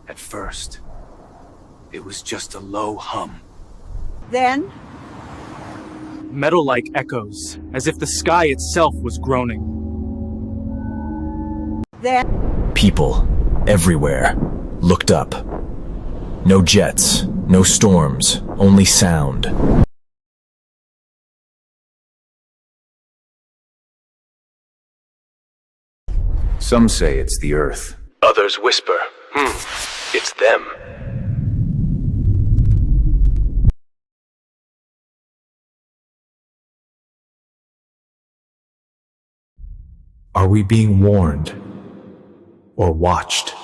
At first, it was just a low hum. Then, Metal-like echoes, as if the sky itself was groaning. then, People, everywhere, looked up. No jets, no storms, only sound. Some say it's the Earth. Others whisper, it's them. Are we being warned or watched?